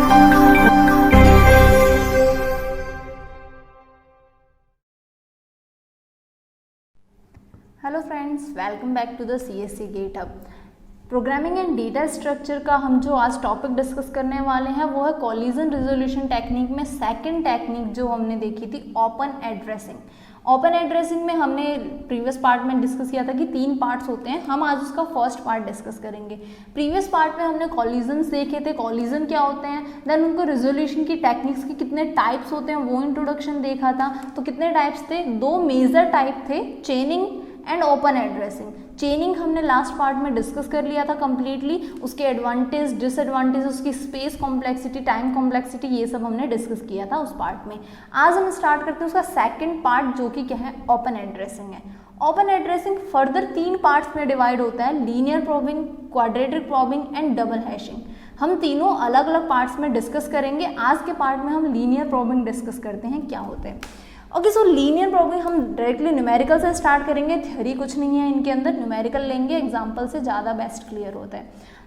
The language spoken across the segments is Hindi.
Hello friends, welcome back to the CSC gate hub. Programming and data structure का हम जो आज टॉपिक डिस्कस करने वाले हैं वो है कोलिजन रिजोल्यूशन टेक्निक में सेकंड टेक्निक जो हमने देखी थी, ओपन एड्रेसिंग। ओपन एड्रेसिंग में हमने प्रीवियस पार्ट में डिस्कस किया था कि 3 पार्ट्स होते हैं। हम आज उसका फर्स्ट पार्ट डिस्कस करेंगे। प्रीवियस पार्ट में हमने कॉलिजन्स देखे थे, कॉलिजन क्या होते हैं, देन उनको रिजोल्यूशन की टेक्निक्स के कितने टाइप्स होते हैं वो इंट्रोडक्शन देखा था। तो कितने टाइप्स थे? 2 मेजर टाइप थे, चेनिंग एंड ओपन एड्रेसिंग। चेनिंग हमने लास्ट पार्ट में डिस्कस कर लिया था कंप्लीटली, उसके एडवांटेज डिसएडवांटेज, उसकी स्पेस कॉम्प्लेक्सिटी, टाइम कॉम्प्लेक्सिटी, ये सब हमने डिस्कस किया था उस पार्ट में। आज हम स्टार्ट करते हैं उसका सेकंड पार्ट जो कि क्या है, ओपन एड्रेसिंग है। ओपन एड्रेसिंग फर्दर 3 पार्ट्स में डिवाइड होता है, linear probing, quadratic probing and double hashing. हम तीनों अलग अलग पार्ट्स में डिस्कस करेंगे। आज के पार्ट में हम लीनियर प्रोबिंग डिस्कस करते हैं क्या होते हैं। ओके, सो लीनियर प्रोबिंग हम डायरेक्टली न्यूमेरिकल से स्टार्ट करेंगे। थ्योरी कुछ नहीं है इनके अंदर, न्यूमेरिकल लेंगे, एग्जांपल से ज़्यादा बेस्ट क्लियर होता है।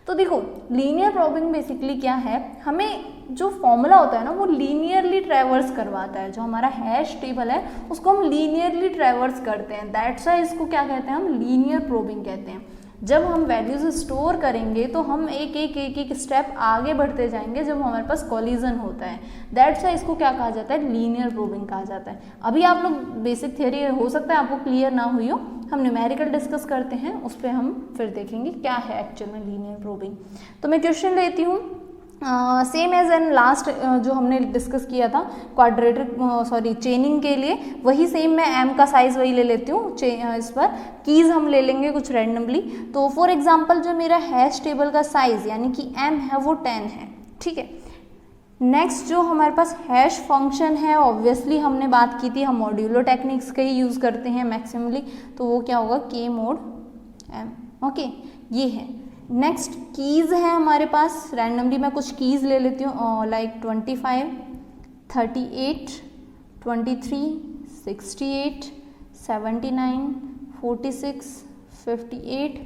तो देखो, लीनियर प्रोबिंग बेसिकली क्या है, हमें जो फॉर्मूला होता है ना वो लीनियरली ट्रैवर्स करवाता है। जो हमारा हैश टेबल है उसको हम लीनियरली ट्रैवर्स करते हैं, दैट्स व्हाई इसको क्या कहते हैं, हम लीनियर प्रोबिंग कहते हैं। जब हम वैल्यूज स्टोर करेंगे तो हम एक स्टेप आगे बढ़ते जाएंगे जब हमारे पास कोलिजन होता है, दैट्स व्हाई इसको क्या कहा जाता है, लीनियर प्रोबिंग कहा जाता है। अभी आप लोग बेसिक थ्योरी हो सकता है आपको क्लियर ना हुई हो, हम न्यूमेरिकल डिस्कस करते हैं, उस पर हम फिर देखेंगे क्या है एक्चुअल में लीनियर प्रोबिंग। तो मैं क्वेश्चन लेती हूँ सेम एज एन लास्ट जो हमने डिस्कस किया था क्वाड्रेटिक चेनिंग के लिए, वही सेम मैं एम का साइज वही ले लेती हूँ। इस पर कीज़ हम ले लेंगे कुछ रैंडमली। तो फॉर एग्जांपल जो मेरा हैश टेबल का साइज यानी कि एम है वो 10 है, ठीक है। नेक्स्ट जो हमारे पास हैश फंक्शन है, ऑब्वियसली हमने बात की थी, हम मॉड्यूलो टेक्निक्स का ही यूज़ करते हैं मैक्सिमली, तो वो क्या होगा, के मोड एम। ओके, ये है। नेक्स्ट कीज़ है हमारे पास, रैंडमली मैं कुछ कीज़ ले लेती हूँ, like 25, 38, 23, 68, 79, 46, 58,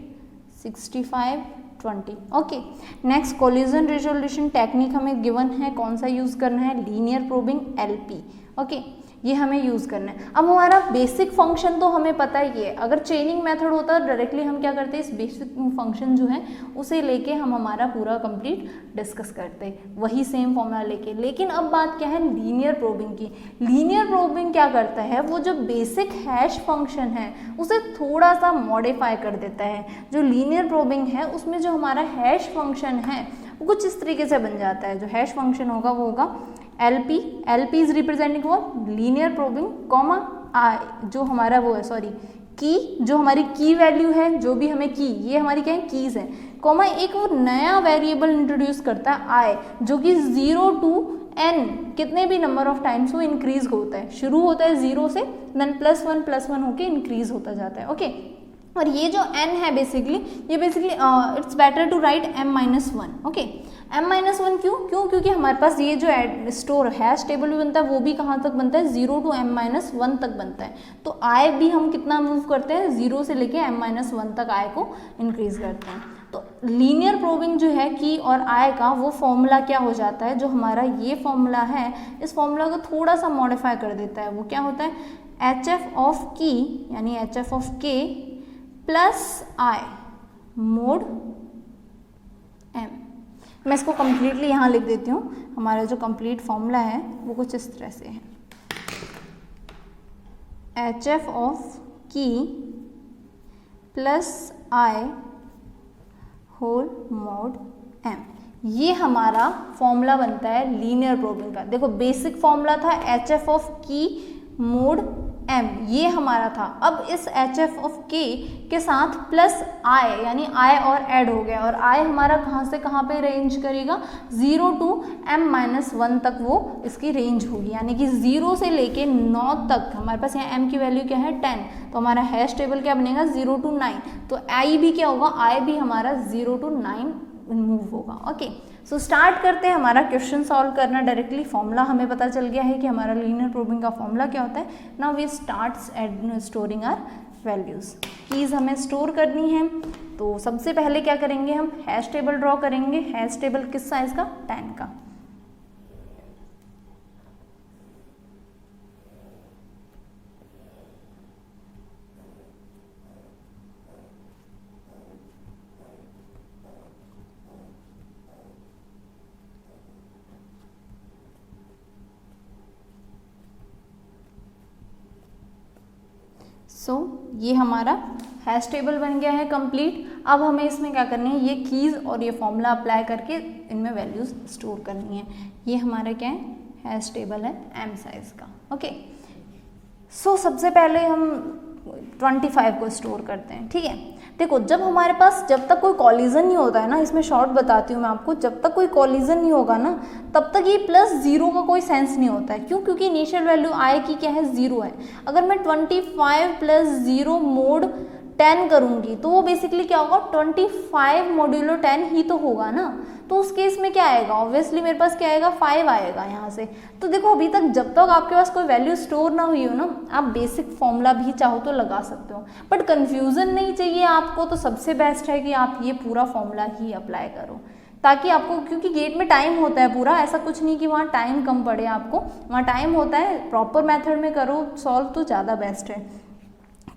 65, 20। Okay, next collision resolution technique हमें गिवन है, कौन सा यूज़ करना है, लीनियर प्रोबिंग LP। ओके, ये हमें यूज़ करना है। अब हमारा बेसिक फंक्शन तो हमें पता ही है, अगर चेनिंग मेथड होता है डायरेक्टली हम क्या करते हैं, इस बेसिक फंक्शन जो है उसे लेके हम हमारा पूरा कंप्लीट डिस्कस करते हैं, वही सेम फॉर्मूला लेके। लेकिन अब बात क्या है, लीनियर प्रोबिंग की। लीनियर प्रोबिंग क्या करता है, वो जो बेसिक हैश फंक्शन है उसे थोड़ा सा मॉडिफाई कर देता है। जो लीनियर प्रोबिंग है उसमें जो हमारा हैश फंक्शन है वो कुछ इस तरीके से बन जाता है। जो हैश फंक्शन होगा वो होगा LP इज रिप्रेजेंटिंग वो लीनियर प्रोबिंग, कॉमा आई जो हमारा वो है, की जो हमारी की वैल्यू है, जो भी हमें की, ये हमारी क्या है, कीज़ है, कॉमा एक वो नया वेरिएबल इंट्रोड्यूस करता है आई, जो कि 0 to n कितने भी नंबर ऑफ टाइम्स वो इंक्रीज होता है। शुरू होता है 0 से, देन +1 होके इंक्रीज होता जाता है। ओके, और ये जो n है basically it's better to write m-1। Okay, m-1 क्यों? क्योंकि हमारे पास ये जो स्टोर हैश टेबल भी बनता है वो भी कहाँ तक बनता है, 0 to m-1 तक बनता है। तो i भी हम कितना मूव करते हैं, 0 से लेके m-1 तक i को इंक्रीज करते हैं। तो लीनियर प्रोबिंग जो है की और i का वो फॉर्मूला क्या हो जाता है, जो हमारा ये फॉर्मूला है इस फॉर्मूला को थोड़ा सा मॉडिफाई कर देता है। वो क्या होता है, HF ऑफ की यानी HF of k plus I mode m। मैं इसको कम्प्लीटली यहाँ लिख देती हूँ। हमारा जो कंप्लीट फॉर्मूला है वो कुछ इस तरह से है, HF ऑफ की plus I whole mod m। ये हमारा फॉर्मूला बनता है लीनियर प्रोबिंग का। देखो, बेसिक फॉर्मूला था HF ऑफ की मोड m, ये हमारा था। अब इस HF ऑफ k के साथ प्लस i यानी i और ऐड हो गया, और i हमारा कहाँ से कहाँ पे रेंज करेगा, 0 to m-1 तक वो इसकी रेंज होगी, यानी कि 0 से लेके 9 तक। हमारे पास यहाँ m की वैल्यू क्या है, 10, तो हमारा हैश टेबल क्या बनेगा, 0 to 9। तो i भी क्या होगा, i भी हमारा 0 to 9 मूव होगा। ओके, सो स्टार्ट करते हैं हमारा क्वेश्चन सॉल्व करना डायरेक्टली। फॉर्मूला हमें पता चल गया है कि हमारा लीनियर प्रोबिंग का फॉर्मूला क्या होता है। Now we start storing our values. Keys हमें स्टोर करनी है, तो सबसे पहले क्या करेंगे, हम हैश टेबल ड्रॉ करेंगे। हैश टेबल किस साइज़ का, 10 का। सो ये हमारा हैश टेबल बन गया है कंप्लीट। अब हमें इसमें क्या करनी है, ये कीज़ और ये फॉर्मूला अप्लाई करके इनमें वैल्यूज़ स्टोर करनी है। ये हमारा क्या है, हैश टेबल है m साइज़ का। ओके, सो सबसे पहले हम 25 को स्टोर करते हैं। ठीक है, देखो जब हमारे पास, जब तक कोई कॉलिजन नहीं होता है ना, इसमें शॉर्ट बताती हूँ मैं आपको, जब तक कोई कॉलिजन नहीं होगा ना तब तक ये +0 का कोई सेंस नहीं होता है। क्यों? क्योंकि इनिशियल वैल्यू i की क्या है, 0 है। अगर मैं 25 + 0 mod 10 करूँगी तो वो बेसिकली क्या होगा, 25 मोड्यूलो 10 ही तो होगा ना। तो उस केस में क्या आएगा, ऑब्वियसली मेरे पास क्या आएगा, 5 आएगा यहाँ से। तो देखो अभी तक जब तक आपके पास कोई वैल्यू स्टोर ना हुई हो ना, आप बेसिक फॉर्मूला भी चाहो तो लगा सकते हो, बट कन्फ्यूज़न नहीं चाहिए आपको, तो सबसे बेस्ट है कि आप ये पूरा फॉर्मूला ही अप्लाई करो, ताकि आपको, क्योंकि गेट में टाइम होता है पूरा, ऐसा कुछ नहीं कि वहाँ टाइम कम पड़े आपको, वहाँ टाइम होता है, प्रॉपर मेथड में करो सॉल्व तो ज़्यादा बेस्ट है।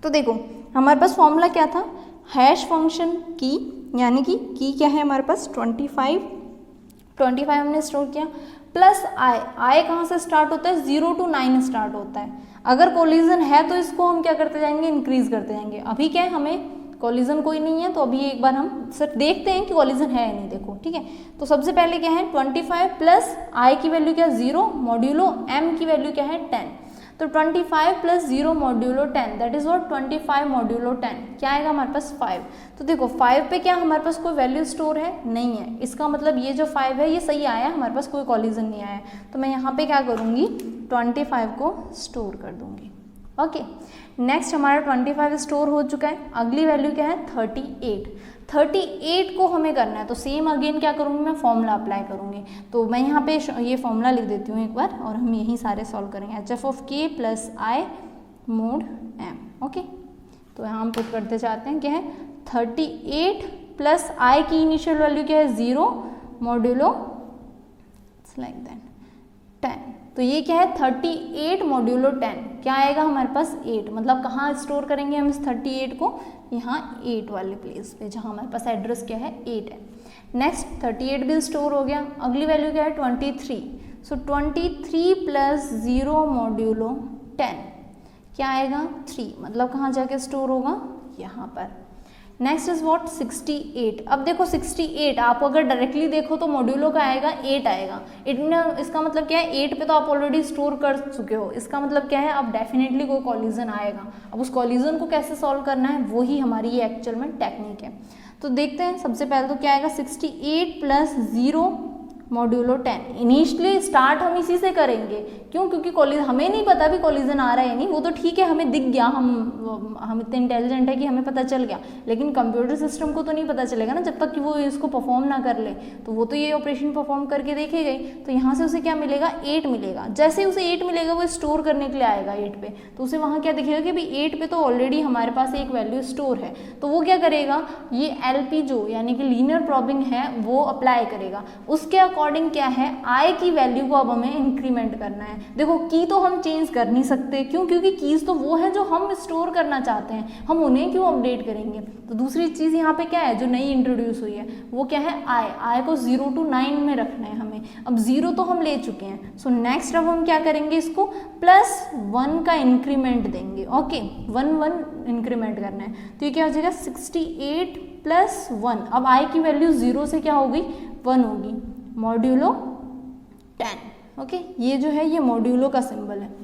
तो देखो हमारे पास फॉर्मूला क्या था, हैश फंक्शन की, यानी कि की क्या है हमारे पास 25 हमने स्टोर किया, प्लस आई कहाँ से स्टार्ट होता है, 0 to 9 स्टार्ट होता है। अगर कोलिजन है तो इसको हम क्या करते जाएंगे, इंक्रीज करते जाएंगे। अभी क्या है, हमें कोलिजन कोई नहीं है, तो अभी एक बार हम सिर्फ देखते हैं कि कोलिजन है या नहीं। देखो ठीक है, तो सबसे पहले क्या है, 25 प्लस आई की वैल्यू क्या, 0 मॉड्यूलो m की वैल्यू क्या है, 10। तो 25 + 0 modulo 10 that is what, 25 modulo 10 क्या आएगा हमारे पास, 5। तो देखो 5 पे क्या हमारे पास कोई वैल्यू स्टोर है, नहीं है। इसका मतलब ये जो 5 है ये सही आया, हमारे पास कोई कॉलिजन नहीं आया। तो मैं यहाँ पे क्या करूँगी, 25 को स्टोर कर दूँगी। ओके, नेक्स्ट हमारा 25 स्टोर हो चुका है। अगली वैल्यू क्या है, 38 को हमें करना है। तो सेम अगेन क्या करूँगी, मैं फॉर्मूला अप्लाई करूँगी। तो मैं यहाँ पे ये फॉर्मूला लिख देती हूँ एक बार, और हम यही सारे सॉल्व करेंगे। HF + I mod m। Okay, तो यहाँ हम पुट करते जाते हैं, क्या है 38 प्लस I की इनिशियल वैल्यू क्या है, 0 मॉड्यूलो लाइक दैट 10। तो ये क्या है, 38 मॉड्यूलो 10 क्या आएगा हमारे पास, 8। मतलब कहाँ स्टोर करेंगे हम इस 38 को, यहाँ 8 वाले प्लेस पे, जहाँ हमारे पास एड्रेस क्या है, 8 है। नेक्स्ट 38 भी स्टोर हो गया। अगली वैल्यू क्या है, 23। सो 23 + 0 मॉड्यूलो 10 क्या आएगा, 3। मतलब कहाँ जाके स्टोर होगा, यहाँ पर। Next is what, 68। अब देखो 68 आप अगर डायरेक्टली देखो तो मॉड्यूलो का आएगा, 8 आएगा। इसका मतलब क्या है, 8 पे तो आप ऑलरेडी स्टोर कर चुके हो। इसका मतलब क्या है, अब डेफिनेटली कोई कॉलिजन आएगा। अब उस कॉलिजन को कैसे सॉल्व करना है, वो ही हमारी ये एक्चुअल में टेक्निक है। तो देखते हैं, सबसे पहले तो क्या आएगा, 68 + 0 मॉड्यूलो 10। इनिशियली स्टार्ट हम इसी से करेंगे। क्यों? क्योंकि कॉलिजन हमें नहीं पता भी कॉलिजन आ रहा है या नहीं, वो तो ठीक है, हमें दिख गया, हम इतने इंटेलिजेंट है कि हमें पता चल गया। लेकिन कंप्यूटर सिस्टम को तो नहीं पता चलेगा ना जब तक कि वो इसको परफॉर्म ना कर ले। तो वो तो ये ऑपरेशन परफॉर्म करके देखेगा ही। तो यहाँ से उसे क्या मिलेगा, 8 मिलेगा। जैसे उसे 8 मिलेगा वो स्टोर करने के लिए आएगा 8 पे, तो उसे वहाँ क्या दिखेगा कि भाई 8 पे तो ऑलरेडी हमारे पास एक वैल्यू स्टोर है। तो वो क्या करेगा, ये LP जो यानी कि लीनियर प्रॉबिंग है वो अप्लाई करेगा। उसके अकॉर्डिंग क्या है, आई की वैल्यू को अब हमें इंक्रीमेंट करना है। देखो की तो हम चेंज कर नहीं सकते, क्यों? क्योंकि कीज तो वो है जो हम स्टोर करना चाहते हैं, हम उन्हें क्यों अपडेट करेंगे। तो दूसरी चीज़ यहाँ पे क्या है जो नई इंट्रोड्यूस हुई है, वो क्या है, आई को 0 to 9 में रखना है हमें। अब 0 तो हम ले चुके हैं। सो नेक्स्ट अब हम क्या करेंगे, इसको +1 का इंक्रीमेंट देंगे। ओके, 1 इंक्रीमेंट करना है। तो ये क्या हो जाएगा, 68 + 1। अब आई की वैल्यू 0 से क्या होगी, 1 होगी, मॉड्यूलो 10। ओके, ये जो है ये मॉड्यूलो का सिंबल है।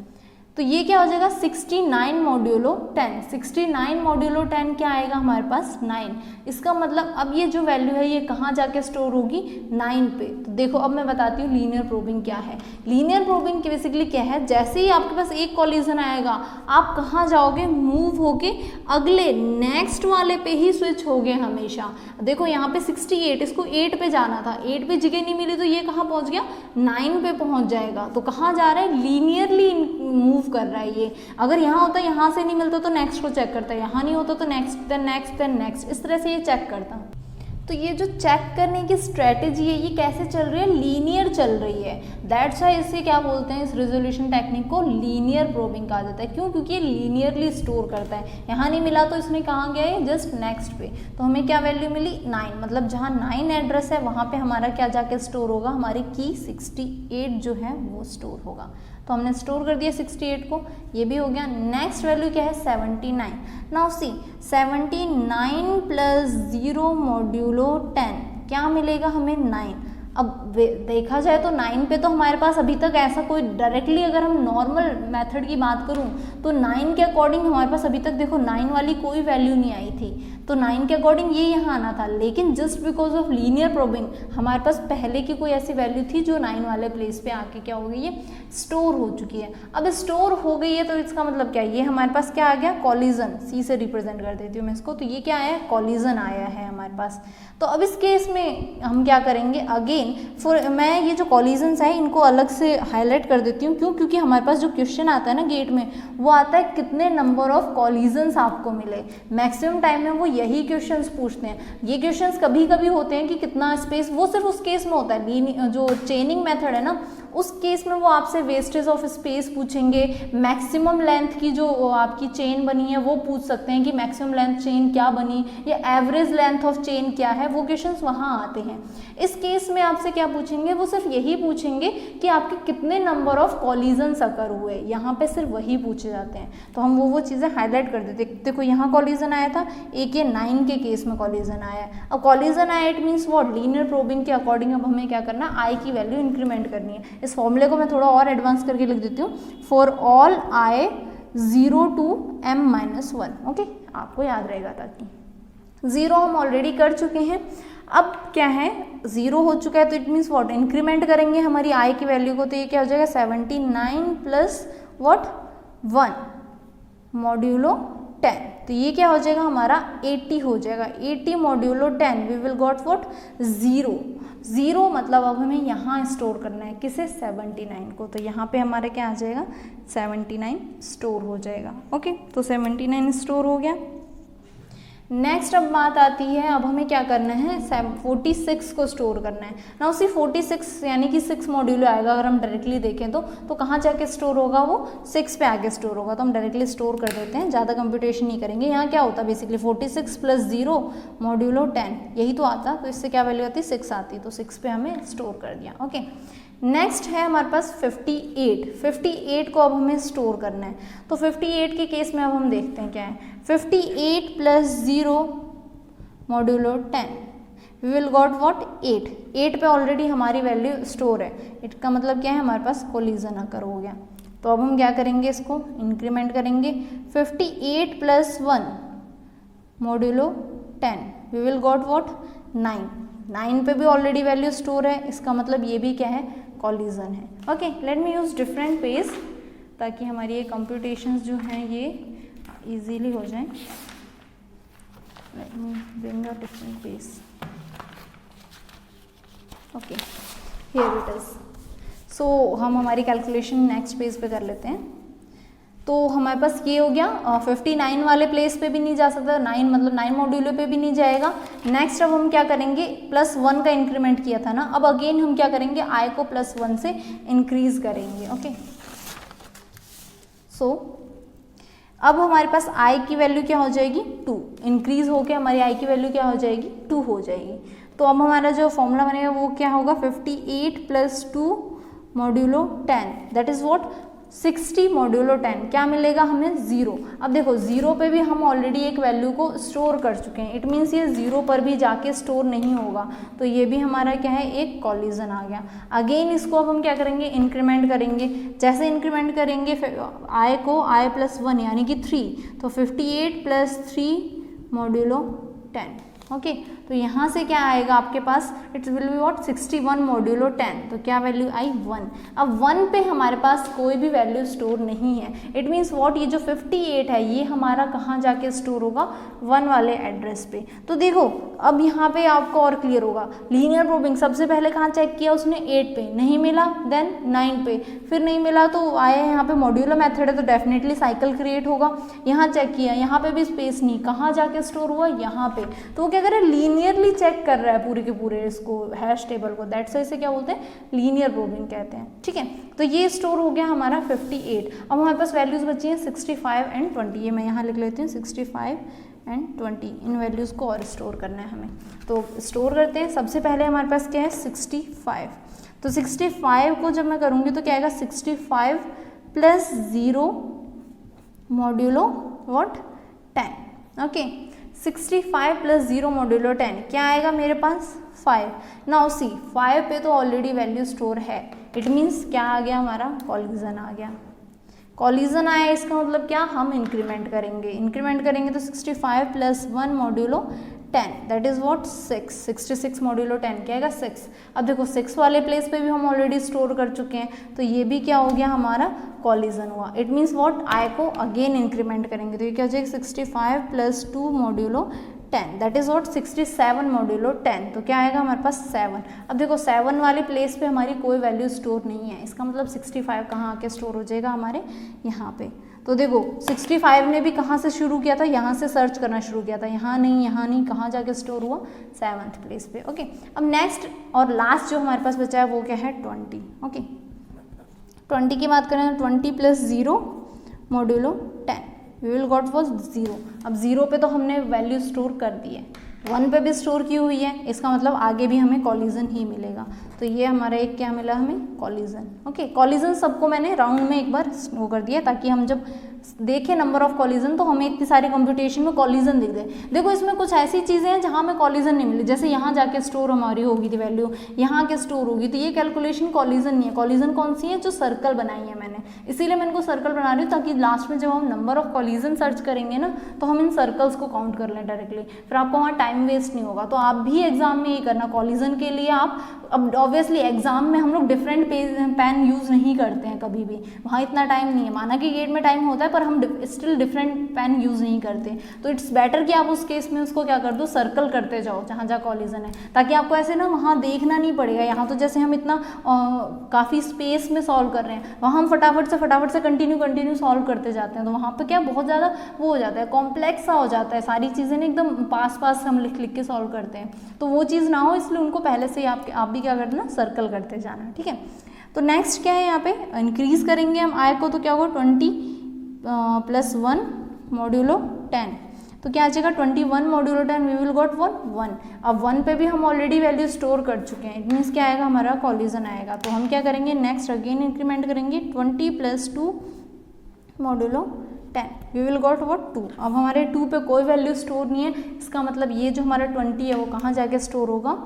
तो ये क्या हो जाएगा, 69 मॉड्यूलो 10। 69 मॉड्यूलो 10 क्या आएगा हमारे पास, 9। इसका मतलब अब ये जो वैल्यू है ये कहाँ जाके स्टोर होगी, 9 पे। तो देखो अब मैं बताती हूँ लीनियर प्रोबिंग क्या है। लीनियर प्रोबिंग बेसिकली क्या है, जैसे ही आपके पास एक कॉलिजन आएगा आप कहाँ जाओगे, मूव होके अगले नेक्स्ट वाले पे ही स्विच होगे हमेशा। देखो यहाँ पे 68, इसको 8 पे जाना था, 8 पे जगह नहीं मिली तो ये कहाँ पहुँच गया, 9 पे पहुँच जाएगा। तो कहाँ जा रहा है, लीनियरली मूव कर रहा है ये। अगर यहाँ होता, यहाँ से नहीं मिलता तो नेक्स्ट को चेक करता है, यहाँ नहीं होता तो next, then next, then next, इस तरह से ये चेक करता। तो ये जो चेक करने की स्ट्रेटेजी है ये कैसे चल रही है, लीनियर चल रही है। दैट्स व्हाई इसे क्या बोलते हैं, इस रिजोल्यूशन टेक्निक को लीनियर प्रोबिंग कहा जाता है। क्यों? क्योंकि ये लीनियरली स्टोर करता है। यहाँ नहीं मिला तो इसने कहाँ गया है, जस्ट नेक्स्ट पे। तो हमें क्या वैल्यू मिली, 9। मतलब जहाँ 9 एड्रेस है वहाँ पे हमारा क्या जाके स्टोर होगा, हमारी की 68 जो है वो स्टोर होगा। तो हमने स्टोर कर दिया 68 को, ये भी हो गया। नेक्स्ट वैल्यू क्या है 79। नाउ सी 79 प्लस 0 मॉड्यूलो 10 क्या मिलेगा हमें 9। अब देखा जाए तो 9 पे तो हमारे पास अभी तक ऐसा कोई डायरेक्टली, अगर हम नॉर्मल मेथड की बात करूं तो 9 के अकॉर्डिंग हमारे पास अभी तक देखो 9 वाली कोई वैल्यू नहीं आई थी, तो 9 के अकॉर्डिंग ये यहाँ आना था। लेकिन just because of linear probing हमारे पास पहले की कोई ऐसी वैल्यू थी जो 9 वाले प्लेस पे आके क्या हो गई है, स्टोर हो चुकी है। अब स्टोर हो गई है तो इसका मतलब क्या है, ये हमारे पास क्या आ गया, कॉलिजन। सी से रिप्रेजेंट कर देती हूँ मैं इसको, तो ये क्या आया, कॉलिजन आया है हमारे पास। तो अब इस केस में हम क्या करेंगे, अगेन मैं ये जो कॉलिजन्स है इनको अलग से हाईलाइट कर देती हूँ। क्यों? क्योंकि हमारे पास जो क्वेश्चन आता है ना गेट में, वो आता है कितने नंबर ऑफ कॉलिजन्स आपको मिले। मैक्सिमम टाइम में वो यही क्वेश्चंस पूछते हैं। ये क्वेश्चंस कभी कभी होते हैं कि कितना स्पेस, वो सिर्फ उस केस में होता है, जो चेनिंग मेथड है ना, उस केस में वो आपसे वेस्टेज ऑफ स्पेस पूछेंगे, मैक्सिमम लेंथ की जो आपकी चेन बनी है वो पूछ सकते हैं कि मैक्सिमम लेंथ चेन क्या बनी, या एवरेज लेंथ ऑफ चेन क्या है, वो क्वेश्चंस वहाँ आते हैं। इस केस में आपसे क्या पूछेंगे, वो सिर्फ यही पूछेंगे कि आपके कितने नंबर ऑफ कॉलिजन्स अकर हुए, यहाँ पे सिर्फ वही पूछे जाते हैं। तो हम वो चीज़ें हाईलाइट कर देते। देखो यहाँ कॉलिजन आया था, एक ये 9 के केस में कॉलिजन आया। अब कॉलिजन आया it means what, linear probing के अकॉर्डिंग अब हमें क्या करना है, आई की वैल्यू इंक्रीमेंट करनी है। इस फॉर्मूले को मैं थोड़ा और एडवांस करके लिख देती हूँ, for all I 0 to m-1। Okay, आपको याद रहेगा ताकि 0 हम ऑलरेडी कर चुके हैं। अब क्या है, 0 हो चुका है तो इट मीन्स व्हाट, इंक्रीमेंट करेंगे हमारी आई की वैल्यू को, तो ये क्या हो जाएगा 79 प्लस व्हाट 1 मॉड्यूलो 10, तो ये क्या हो जाएगा हमारा 80 हो जाएगा। 80 modulo 10 we will got what 0 मतलब अब हमें यहाँ स्टोर करना है किसे, 79 को, तो यहाँ पे हमारे क्या आ जाएगा 79 स्टोर हो जाएगा। ओके, तो 79 स्टोर हो गया। नेक्स्ट अब बात आती है, अब हमें क्या करना है, 46 को स्टोर करना है ना। उसी 46 यानी कि 6 मॉड्यूलो आएगा। अगर हम डायरेक्टली देखें तो कहाँ जाके स्टोर होगा, वो 6 पे आके स्टोर होगा। तो हम डायरेक्टली स्टोर कर देते हैं, ज़्यादा कंप्यूटेशन नहीं करेंगे। यहाँ क्या होता है बेसिकली 46 प्लस 0 मॉड्यूलो 10 यही तो आता, तो इससे क्या वैल्यू आती, 6 आती, तो 6 पे हमें स्टोर कर दिया। ओके, नेक्स्ट है हमारे पास 58 को अब हमें स्टोर करना है। तो 58 के केस में अब हम देखते हैं क्या है, 58 plus 0 modulo 10 we will got what 8 पे ऑलरेडी हमारी वैल्यू स्टोर है। इसका मतलब क्या है, हमारे पास कोलिजन अकर हो गया। तो अब हम क्या करेंगे, इसको इंक्रीमेंट करेंगे। 58 plus 1 modulo 10 we will got what 9 पे भी ऑलरेडी वैल्यू स्टोर है, इसका मतलब ये भी क्या है, कॉलिजन है। Okay, let me use different page ताकि हमारी ये कंप्यूटेशंस जो हैं ये इजीली हो जाएं। Let me bring a different page. Okay, here it is. So हम हमारी कैलकुलेशन नेक्स्ट पेज पे कर लेते हैं। तो हमारे पास ये हो गया, 59 वाले प्लेस पे भी नहीं जा सकता, 9 मतलब 9 मॉड्यूलो पे भी नहीं जाएगा। नेक्स्ट अब हम क्या करेंगे, +1 का इंक्रीमेंट किया था ना, अब अगेन हम क्या करेंगे, आई को +1 से इंक्रीज करेंगे। ओके, सो अब हमारे पास आई की वैल्यू क्या हो जाएगी 2, इंक्रीज होके हमारी आई की वैल्यू क्या हो जाएगी 2 हो जाएगी। तो अब हमारा जो फॉर्मूला बनेगा वो क्या होगा, 58 plus 2 modulo 10 that is what 60 modulo 10 क्या मिलेगा हमें 0। अब देखो 0 पे भी हम ऑलरेडी एक वैल्यू को स्टोर कर चुके हैं, इट मीन्स ये 0 पर भी जाके स्टोर नहीं होगा, तो ये भी हमारा क्या है, एक कॉलिजन आ गया। अगेन इसको अब हम क्या करेंगे, इंक्रीमेंट करेंगे। जैसे इंक्रीमेंट करेंगे आई को आई प्लस 1 यानी कि 3, तो 58 प्लस 3 मॉड्यूलो 10। ओके, तो यहाँ से क्या आएगा आपके पास, it will be what 61 modulo 10, तो क्या वैल्यू आई 1। अब 1 पे हमारे पास कोई भी वैल्यू स्टोर नहीं है, इट मीन्स व्हाट ये जो 58 है ये हमारा कहाँ जाके स्टोर होगा, 1 वाले एड्रेस पे। तो देखो अब यहाँ पे आपको और क्लियर होगा, लीनियर प्रोबिंग सबसे पहले कहाँ चेक किया उसने 8 पे, नहीं मिला, देन 9 पे, फिर नहीं मिला तो आया यहाँ पे मॉड्यूलो मेथड है तो डेफिनेटली साइकिल क्रिएट होगा। यहाँ चेक किया, यहाँ पे भी स्पेस नहीं, कहाँ जाके स्टोर हुआ, यहाँ पे। तो वो क्या करे, लीनियरली चेक कर रहा है पूरे के पूरे इसको हैश टेबल को, दैट्स इसे क्या बोलते हैं, लीनियर प्रोबिंग कहते हैं। ठीक है, तो ये स्टोर हो गया हमारा 58। अब हमारे पास वैल्यूज बची हैं 65 एंड 20, ये मैं यहाँ लिख लेती हूँ 65 एंड 20, इन वैल्यूज़ को और स्टोर करना है हमें। तो स्टोर करते हैं, सबसे पहले हमारे पास क्या है 65, तो 65 को जब मैं करूँगी तो क्या आएगा 65 plus 0 modulo what 10। Okay 65 plus 0 modulo 10 क्या आएगा मेरे पास 5। नाउ सी 5 पे तो ऑलरेडी वैल्यू स्टोर है, इट मीन्स क्या आ गया हमारा कॉलिजन आ गया। कॉलिजन आया इसका मतलब क्या, हम इंक्रीमेंट करेंगे तो 65 plus 1 modulo 10 that is what 6। 66 modulo 10 क्या आएगा 6। अब देखो 6 वाले प्लेस पे भी हम ऑलरेडी स्टोर कर चुके हैं, तो ये भी क्या हो गया हमारा कॉलिजन हुआ। इट मीन्स व्हाट आई को अगेन इंक्रीमेंट करेंगे तो ये क्या हो जाएगा 65 plus 2 modulo 10 that is what 67 modulo 10। तो क्या आएगा हमारे पास 7। अब देखो 7 वाले प्लेस पे हमारी कोई वैल्यू स्टोर नहीं है, इसका मतलब 65 कहाँ आके स्टोर हो जाएगा हमारे यहाँ पे। तो देखो 65 ने भी कहाँ से शुरू किया था, यहाँ से सर्च करना शुरू किया था, यहाँ नहीं, कहाँ जाके स्टोर हुआ 7th प्लेस पे। ओके अब नेक्स्ट और लास्ट जो हमारे पास बचा है वो क्या है 20। ओके 20 की बात करें तो 20 plus 0 modulo 10 we will got was 0। अब 0 पे तो हमने वैल्यू स्टोर कर दी है, 1 पे भी स्टोर की हुई है, इसका मतलब आगे भी हमें कॉलिजन ही मिलेगा। तो ये हमारा एक क्या मिला हमें कॉलिजन। ओके कॉलिजन सबको मैंने राउंड में एक बार वो कर दिया ताकि हम जब देखें नंबर ऑफ कॉलिजन तो हमें इतनी सारी कंप्यूटेशन में कॉलिजन दिख जाए। देखो इसमें कुछ ऐसी चीज़ें हैं जहाँ हमें कॉलिजन नहीं मिली, जैसे यहाँ जाके स्टोर हमारी होगी थी वैल्यू, यहाँ के स्टोर होगी, तो ये कैलकुलेशन कॉलिजन नहीं है। कॉलिजन कौन सी है, जो सर्कल बनाई है मैंने, इसीलिए मैं इनको सर्कल बना रही हूँ ताकि लास्ट में जब हम नंबर ऑफ कॉलिजन सर्च करेंगे ना तो हम इन सर्कल्स को काउंट कर लें डायरेक्टली, फिर आपको वहाँ टाइम वेस्ट नहीं होगा। तो आप भी एग्जाम में यही करना, कॉलिजन के लिए आप अब ऑब्वियसली एग्जाम में हम लोग डिफरेंट पेन यूज़ नहीं करते हैं कभी भी, वहाँ इतना टाइम नहीं है, माना कि गेट में टाइम होता है पर हम स्टिल डिफरेंट पेन यूज़ नहीं करते। तो इट्स बेटर कि आप उस केस में उसको क्या कर दो सर्कल करते जाओ जहाँ जहाँ कॉलिजन है, ताकि आपको ऐसे ना वहाँ देखना नहीं पड़ेगा। यहाँ तो जैसे हम इतना काफ़ी स्पेस में सॉल्व कर रहे हैं, वहाँ हम फटाफट से कंटिन्यू सॉल्व करते जाते हैं, तो वहाँ पे क्या बहुत ज़्यादा वो हो जाता है, कॉम्प्लेक्स सा हो जाता है, सारी चीज़ें ना एकदम पास हम लिख के सॉल्व करते हैं, तो वो चीज़ ना हो, इसलिए उनको पहले से आप भी क्या करना सर्कल करते जाना। ठीक है तो नेक्स्ट क्या है, यहाँ पे इंक्रीज करेंगे हम आय को, तो क्या होगा 20 प्लस 1 मॉड्यूलो 10, तो क्या आ जाएगा 21 मॉड्यूलो 10 वी विल गॉट 1। अब 1 पे भी हम ऑलरेडी वैल्यू स्टोर कर चुके हैं, इट मीन्स क्या आएगा हमारा कॉलिजन आएगा। तो हम क्या करेंगे नेक्स्ट अगेन इंक्रीमेंट करेंगे 20 plus 2 modulo 10 we will got what 2। अब हमारे 2 पे कोई वैल्यू स्टोर नहीं है, इसका मतलब ये जो हमारा 20 है वो कहाँ जाके स्टोर होगा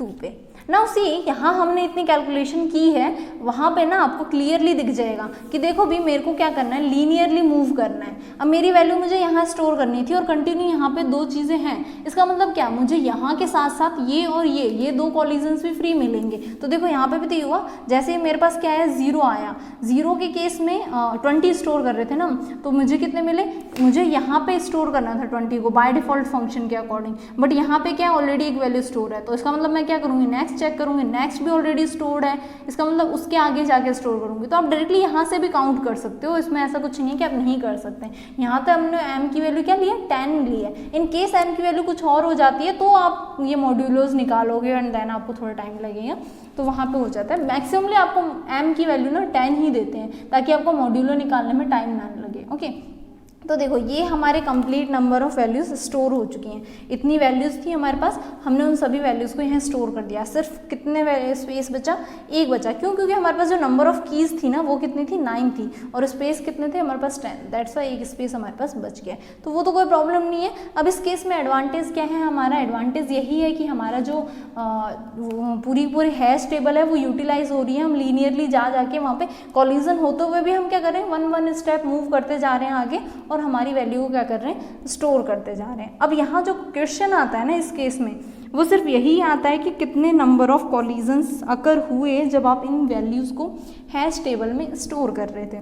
2 पे। नाउ सी यहाँ हमने इतनी कैलकुलेशन की है, वहाँ पे ना आपको क्लियरली दिख जाएगा कि देखो भी मेरे को क्या करना है, लीनियरली मूव करना है। अब मेरी वैल्यू मुझे यहाँ स्टोर करनी थी और कंटिन्यू यहाँ पे 2 चीज़ें हैं, इसका मतलब क्या, मुझे यहाँ के साथ साथ ये और ये 2 कॉलिजन्स भी फ्री मिलेंगे। तो देखो यहाँ पे भी तो ये हुआ, जैसे मेरे पास क्या है 0 आया, 0 के केस में 20 स्टोर कर रहे थे ना, तो मुझे कितने मिले, मुझे यहाँ पे स्टोर करना था 20 को बाय डिफॉल्ट फंक्शन के अकॉर्डिंग, बट यहाँ पे क्या ऑलरेडी एक वैल्यू स्टोर है, तो इसका मतलब मैं क्या करूँगी नेक्स्ट चेक करूँगी, नेक्स्ट भी ऑलरेडी स्टोर्ड है, इसका मतलब उसके आगे जाके स्टोर करूँगी। तो आप डायरेक्टली यहाँ से भी काउंट कर सकते हो, इसमें ऐसा कुछ नहीं है कि आप नहीं कर सकते। यहाँ तो हमने m की वैल्यू क्या ली है 10 ली है, इन केस m की वैल्यू कुछ और हो जाती है तो आप ये मॉड्यूलोज निकालोगे एंड देन आपको थोड़ा टाइम लगेगा, तो वहाँ पे हो जाता है। मैक्सिममली आपको m की वैल्यू ना 10 ही देते हैं ताकि आपको मॉड्यूलो निकालने में टाइम ना लगे। ओके तो देखो ये हमारे complete number of values store हो चुकी हैं, इतनी वैल्यूज़ थी हमारे पास, हमने उन सभी वैल्यूज़ को यहाँ स्टोर कर दिया। सिर्फ कितने स्पेस बचा, एक बचा, क्यों, क्योंकि हमारे पास जो नंबर ऑफ कीज़ थी ना वो कितनी थी 9 थी, और स्पेस कितने थे हमारे पास 10, दैट्स वाई एक स्पेस हमारे पास बच गया, तो वो तो कोई प्रॉब्लम नहीं है। अब इस केस में एडवांटेज क्या है, हमारा एडवांटेज यही है कि हमारा जो पूरी हैश टेबल है वो यूटिलाइज हो रही है, हम लीनियरली जाके वहाँ पे कॉलिजन होते हुए भी हम क्या कर रहे हैं 1 स्टेप मूव करते जा रहे हैं आगे, और हमारी वैल्यू को क्या कर रहे हैं स्टोर करते जा रहे हैं। अब यहाँ जो क्वेश्चन आता है ना इस केस में वो सिर्फ यही आता है कि कितने नंबर ऑफ कॉलिजन्स अकर हुए जब आप इन वैल्यूज़ को हैश टेबल में स्टोर कर रहे थे,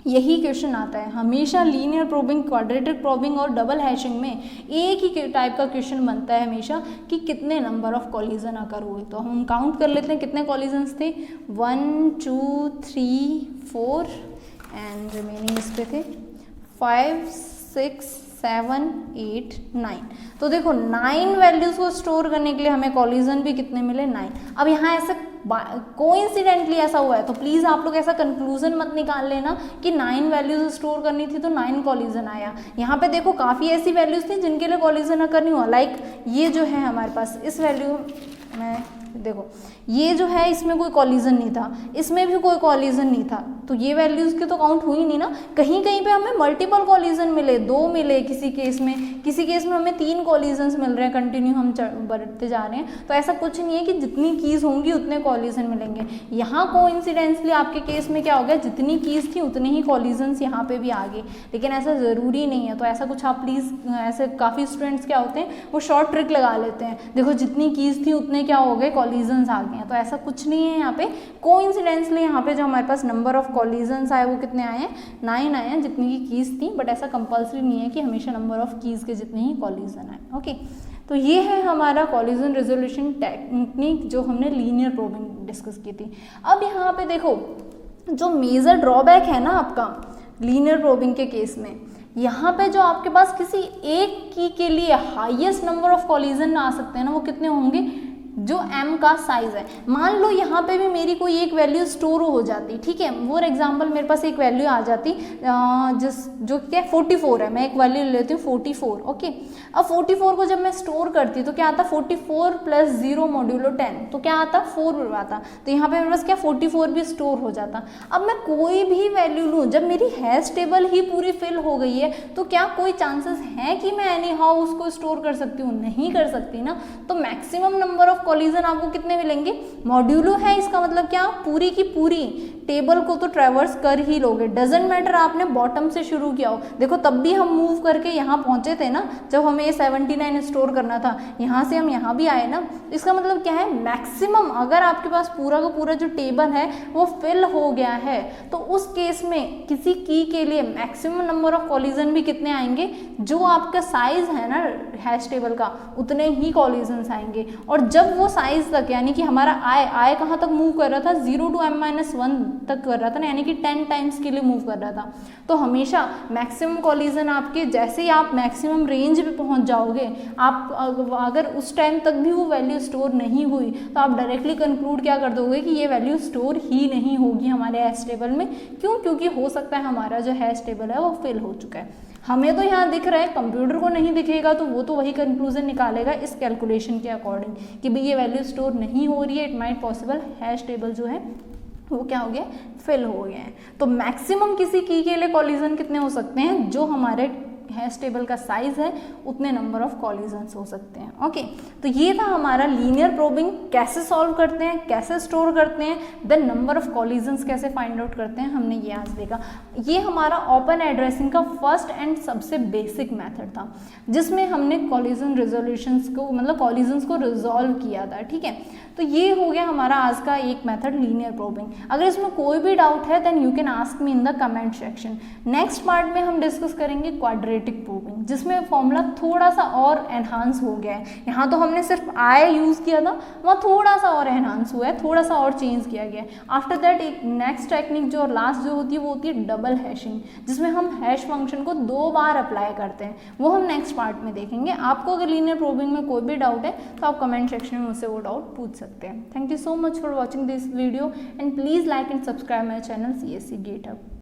यही क्वेश्चन आता है हमेशा। लीनियर प्रोबिंग, क्वाड्रेटिक प्रोबिंग और डबल हैशिंग में एक ही टाइप का क्वेश्चन बनता है हमेशा कि कितने नंबर ऑफ कॉलिजन अकर हुए। तो हम काउंट कर लेते हैं कितने कॉलिजन्स थे, 1 2 3 4 एंड रिमेनिंग इस पे थे 5 6 7 8 9। तो देखो 9 वैल्यूज़ को स्टोर करने के लिए हमें कॉलिजन भी कितने मिले 9। अब यहाँ ऐसे कोइंसिडेंटली ऐसा हुआ है तो प्लीज़ आप लोग ऐसा कंक्लूजन मत निकाल लेना कि 9 वैल्यूज़ स्टोर करनी थी तो 9 कॉलिजन आया। यहाँ पे देखो काफ़ी ऐसी वैल्यूज़ थी जिनके लिए कॉलिजन अकर नहीं हुआ, लाइक ये जो है हमारे पास इस वैल्यू, मैं देखो ये जो है इसमें कोई कॉलिजन नहीं था, इसमें भी कोई कॉलिजन नहीं था, तो ये वैल्यूज की तो काउंट हुई नहीं ना। कहीं कहीं पे हमें मल्टीपल कॉलिजन मिले, 2 मिले किसी केस में हमें 3 कॉलिजन्स मिल रहे हैं, कंटिन्यू हम बढ़ते जा रहे हैं। तो ऐसा कुछ नहीं है कि जितनी कीज होंगी उतने कॉलिजन मिलेंगे। यहाँ कोइंसिडेंटली आपके केस में क्या हो गया, जितनी कीज थी उतने ही कॉलिजन्स यहाँ पे भी आ गए, लेकिन ऐसा ज़रूरी नहीं है। तो ऐसा कुछ आप प्लीज़, ऐसे काफ़ी स्टूडेंट्स क्या होते हैं वो शॉर्ट ट्रिक लगा लेते हैं, देखो जितनी कीज थी उतने क्या हो गए, कॉलिजन्स आ गए हैं। तो ऐसा कुछ नहीं है यहाँ पे। कोइंसिडेंटली यहाँ पे जो हमारे पास नंबर ऑफ कॉलिजन्स आए वो कितने आए हैं, 9 आए हैं, जितनी की कीज थी। बट ऐसा कंपल्सरी नहीं है कि हमेशा नंबर ऑफ कीज के जितने ही कॉलिजन आए। ओके, तो ये है हमारा कॉलिजन रेजोल्यूशन टेक्निक जो हमने लीनियर प्रोबिंग डिस्कस की थी। अब यहाँ पे देखो जो मेजर ड्रॉबैक है ना आपका लीनियर प्रोबिंग के केस में, यहाँ पे जो आपके पास किसी एक की के लिए हाईएस्ट नंबर ऑफ कॉलिजन आ सकते हैं ना, वो कितने होंगे, जो m का साइज है। मान लो यहाँ पे भी मेरी कोई एक वैल्यू स्टोर हो जाती, ठीक है, फॉर एग्जांपल मेरे पास एक वैल्यू आ जाती जो क्या 44 है, मैं एक वैल्यू ले लेती हूँ 44। ओके, अब 44 को जब मैं स्टोर करती तो क्या आता, 44 + 0 मॉड्यूलो 10, तो क्या आता, 4 आता। तो यहाँ पे मेरे पास क्या 44 भी स्टोर हो जाता। अब मैं कोई भी वैल्यू लूँ, जब मेरी हैश टेबल ही पूरी फिल हो गई है, तो क्या कोई चांसेस है कि मैं एनी हाउ उसको स्टोर कर सकती हूँ, नहीं कर सकती ना। तो मैक्सिमम नंबर ऑफ कॉलिजन आपको कितने मिलेंगे, मॉड्यूलो है, इसका मतलब क्या पूरी की पूरी टेबल को तो ट्रैवर्स कर ही लोगे। डजेंट मैटर आपने बॉटम से शुरू किया हो, देखो तब भी हम मूव करके यहाँ पहुंचे थे ना, जब हमें ये 79 स्टोर करना था, यहाँ से हम यहाँ भी आए ना। इसका मतलब क्या है, मैक्सिमम अगर आपके पास पूरा का पूरा जो टेबल है वो फिल हो गया है, तो उस केस में किसी की के लिए मैक्सिमम नंबर ऑफ कॉलिजन भी कितने आएंगे, जो आपका साइज है ना हैश टेबल का उतने ही कॉलिजन्स आएंगे। और जब वो साइज तक, यानी कि हमारा आय कहाँ तक मूव कर रहा था, 0 to m-1 तक कर रहा था ना, यानी कि 10 टाइम्स के लिए मूव कर रहा था। तो हमेशा मैक्सिमम कॉलिजन आपके, जैसे ही आप मैक्सिमम रेंज पे पहुंच जाओगे, आप अगर उस टाइम तक भी वो वैल्यू स्टोर नहीं हुई, तो आप डायरेक्टली कंक्लूड क्या कर दोगे कि ये वैल्यू स्टोर ही नहीं होगी हमारे हैश टेबल में। क्यों, क्योंकि हो सकता है हमारा जो हैश टेबल है वो फिल हो चुका है। हमें तो यहाँ दिख रहा है, कंप्यूटर को नहीं दिखेगा, तो वो तो वही कंक्लूजन निकालेगा इस कैलकुलेशन के अकॉर्डिंग कि भाई ये वैल्यू स्टोर नहीं हो रही है, it might possible hash table जो है वो क्या हो गया, फिल हो गया है। तो मैक्सिमम किसी की के लिए कॉलिजन कितने हो सकते हैं, जो हमारे हैश टेबल का साइज है उतने नंबर ऑफ कॉलिजन्स हो सकते हैं। ओके, तो ये था हमारा लीनियर प्रोबिंग, कैसे सॉल्व करते हैं, कैसे स्टोर करते हैं, देन नंबर ऑफ कॉलिजन्स कैसे फाइंड आउट करते हैं, हमने ये आज देखा। ये हमारा ओपन एड्रेसिंग का फर्स्ट एंड सबसे बेसिक मेथड था, जिसमें हमने कॉलिजन रिजोल्यूशंस को, मतलब कॉलिजन्स को रिजॉल्व किया था। ठीक है, तो ये हो गया हमारा आज का एक मेथड लीनियर प्रोबिंग। अगर इसमें कोई भी डाउट है then you can ask me in the comment section. Next part में हम डिस्कस करेंगे क्वाड्रेटिक प्रोबिंग, जिसमें फॉर्मूला थोड़ा सा और एनहांस हो गया है। यहाँ तो हमने सिर्फ आई यूज़ किया था, वहाँ थोड़ा सा और एनहांस हुआ है, थोड़ा सा और चेंज किया गया है। आफ्टर दैट एक नेक्स्ट टेक्निक जो लास्ट जो होती है वो होती है डबल हैशिंग, जिसमें हम हैश फंक्शन को 2 बार अप्लाई करते हैं, वो हम नेक्स्ट पार्ट में देखेंगे। आपको अगर लीनियर प्रोबिंग में कोई भी डाउट है तो आप कमेंट सेक्शन में मुझसे वो डाउट पूछ सकते हैं। Thank you so much for watching this video and please like and subscribe my channel CSE GateHub।